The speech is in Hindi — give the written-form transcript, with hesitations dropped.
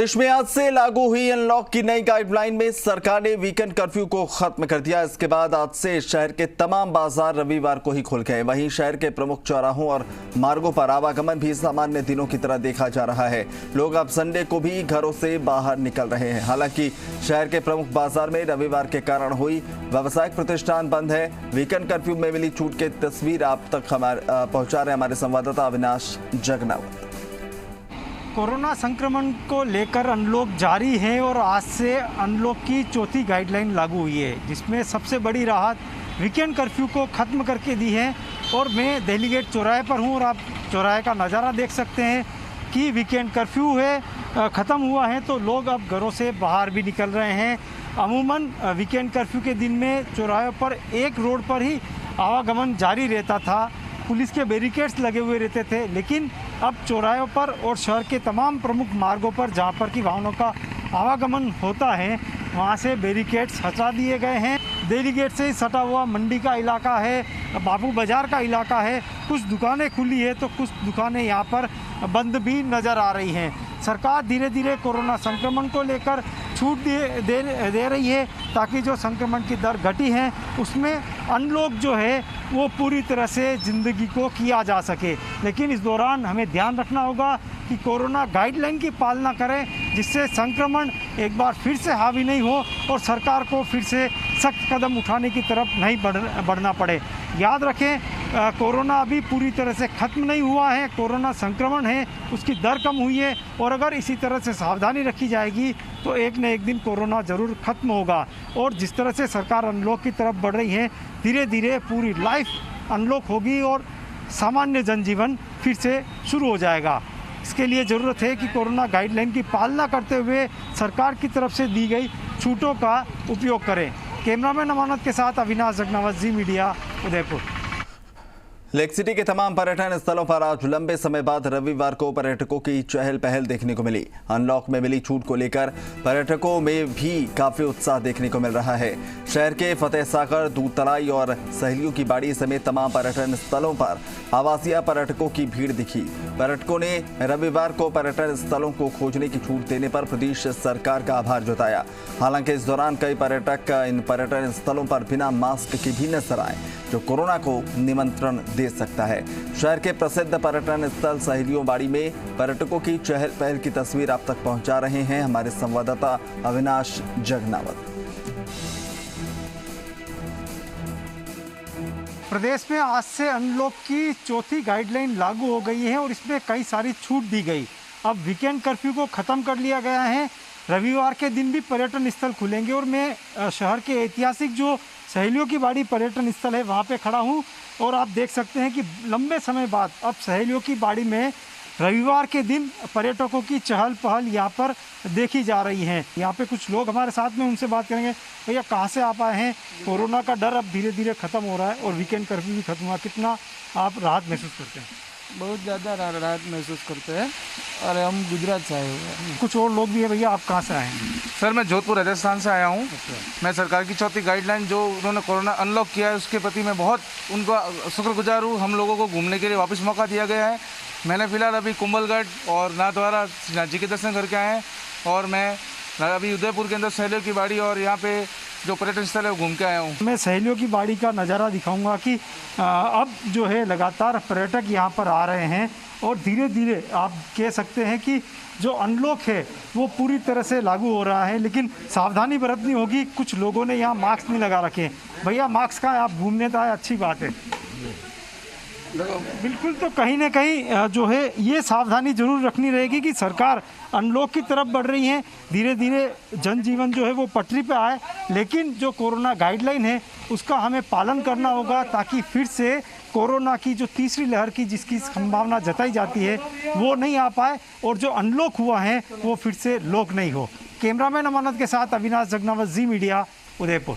देश में आज से लागू हुई अनलॉक की नई गाइडलाइन में सरकार ने वीकेंड कर्फ्यू को खत्म कर दिया। इसके बाद आज से शहर के तमाम बाजार रविवार को ही खुल गए। वहीं शहर के प्रमुख चौराहों और मार्गों पर आवागमन भी सामान्य दिनों की तरह देखा जा रहा है। लोग अब संडे को भी घरों से बाहर निकल रहे हैं। हालांकि शहर के प्रमुख बाजार में रविवार के कारण हुई व्यावसायिक प्रतिष्ठान बंद है। वीकेंड कर्फ्यू में मिली छूट की तस्वीर आप तक पहुंचा रहे हमारे संवाददाता अविनाश जगनावत। कोरोना संक्रमण को लेकर अनलॉक जारी है और आज से अनलॉक की चौथी गाइडलाइन लागू हुई है, जिसमें सबसे बड़ी राहत वीकेंड कर्फ्यू को ख़त्म करके दी है। और मैं दिल्ली गेट चौराहे पर हूँ और आप चौराहे का नज़ारा देख सकते हैं कि वीकेंड कर्फ्यू है ख़त्म हुआ है तो लोग अब घरों से बाहर भी निकल रहे हैं। अमूमन वीकेंड कर्फ्यू के दिन में चौराहे पर एक रोड पर ही आवागमन जारी रहता था, पुलिस के बैरिकेड्स लगे हुए रहते थे, लेकिन अब चौराहों पर और शहर के तमाम प्रमुख मार्गों पर जहां पर कि वाहनों का आवागमन होता है वहां से बैरिकेड्स हटा दिए गए हैं। दिल्ली गेट से ही सटा हुआ मंडी का इलाका है, बाबू बाजार का इलाका है, कुछ दुकानें खुली है तो कुछ दुकानें यहां पर बंद भी नज़र आ रही हैं। सरकार धीरे धीरे कोरोना संक्रमण को लेकर छूट दे रही है ताकि जो संक्रमण की दर घटी है उसमें अनलॉक जो है वो पूरी तरह से ज़िंदगी को किया जा सके। लेकिन इस दौरान हमें ध्यान रखना होगा कि कोरोना गाइडलाइन की पालना करें, जिससे संक्रमण एक बार फिर से हावी नहीं हो और सरकार को फिर से सख्त कदम उठाने की तरफ नहीं बढ़ना पड़े। याद रखें, कोरोना अभी पूरी तरह से ख़त्म नहीं हुआ है, कोरोना संक्रमण है उसकी दर कम हुई है और अगर इसी तरह से सावधानी रखी जाएगी तो एक न एक दिन कोरोना ज़रूर ख़त्म होगा। और जिस तरह से सरकार अनलॉक की तरफ बढ़ रही है, धीरे धीरे पूरी लाइफ अनलॉक होगी और सामान्य जनजीवन फिर से शुरू हो जाएगा। इसके लिए ज़रूरत है कि कोरोना गाइडलाइन की पालना करते हुए सरकार की तरफ से दी गई छूटों का उपयोग करें। कैमरामैन अमानत के साथ अविनाश जगनावत, जी मीडिया, उदयपुर। लेक सिटी के तमाम पर्यटन स्थलों पर आज लंबे समय बाद रविवार को पर्यटकों की चहल पहल देखने को मिली। अनलॉक में मिली छूट को लेकर पर्यटकों में भी काफी उत्साह देखने को मिल रहा है। शहर के फतेह सागर, दूध तलाई और सहेलियों की बाड़ी समेत तमाम पर्यटन स्थलों पर आवासीय पर्यटकों की भीड़ दिखी। पर्यटकों ने रविवार को पर्यटन स्थलों को खोजने की छूट देने पर प्रदेश सरकार का आभार जताया। हालांकि इस दौरान कई पर्यटक इन पर्यटन स्थलों पर बिना मास्क के भी नजर आए, जो कोरोना को निमंत्रण दे सकता है। शहर के प्रसिद्ध पर्यटन स्थल सहेलियों बाड़ी में पर्यटकों की चहल पहल की तस्वीर आप तक पहुंचा रहे हैं हमारे संवाददाता अविनाश जगनावत। प्रदेश में आज से अनलॉक की चौथी गाइडलाइन लागू हो गई है और इसमें कई सारी छूट दी गई। अब वीकेंड कर्फ्यू को ख़त्म कर लिया गया है, रविवार के दिन भी पर्यटन स्थल खुलेंगे और मैं शहर के ऐतिहासिक जो सहेलियों की बाड़ी पर्यटन स्थल है वहाँ पे खड़ा हूँ और आप देख सकते हैं कि लंबे समय बाद अब सहेलियों की बाड़ी में रविवार के दिन पर्यटकों की चहल पहल यहाँ पर देखी जा रही है। यहाँ पे कुछ लोग हमारे साथ में, उनसे बात करेंगे। भैया, कहाँ से आप आए हैं? कोरोना का डर अब धीरे धीरे ख़त्म हो रहा है और वीकेंड कर्फ्यू भी खत्म हुआ, कितना आप राहत महसूस करते हैं? बहुत ज़्यादा राहत महसूस करते हैं और हम गुजरात से आए हुए हैं। कुछ और लोग भी है। भैया, आप कहाँ से आए हैं? सर, मैं जोधपुर राजस्थान से आया हूँ। मैं सरकार की चौथी गाइडलाइन जो उन्होंने कोरोना अनलॉक किया है उसके प्रति मैं बहुत उनका शुक्रगुजार हूँ। हम लोगों को घूमने के लिए वापस मौका दिया गया है। मैंने फिलहाल अभी कुंभलगढ़ और नाथद्वारा जी के दर्शन करके आए हैं और मैं अभी उदयपुर के अंदर सहेलियों की बाड़ी और यहाँ पे जो पर्यटन स्थल है वो घूम के आया हूँ। मैं सहेलियों की बाड़ी का नज़ारा दिखाऊंगा कि अब जो है लगातार पर्यटक यहाँ पर आ रहे हैं और धीरे धीरे आप कह सकते हैं कि जो अनलॉक है वो पूरी तरह से लागू हो रहा है, लेकिन सावधानी बरतनी होगी। कुछ लोगों ने यहाँ मास्क नहीं लगा रखे हैं। भैया, मास्क का आप घूमने तो आए, अच्छी बात है। बिल्कुल, तो कहीं ना कहीं जो है ये सावधानी जरूर रखनी रहेगी कि सरकार अनलॉक की तरफ बढ़ रही है, धीरे धीरे जनजीवन जो है वो पटरी पे आए, लेकिन जो कोरोना गाइडलाइन है उसका हमें पालन करना होगा ताकि फिर से कोरोना की जो तीसरी लहर की जिसकी संभावना जताई जाती है वो नहीं आ पाए और जो अनलॉक हुआ है वो फिर से लॉक नहीं हो। कैमरामैन अमानत के साथ अविनाश जगनावत, जी मीडिया, उदयपुर।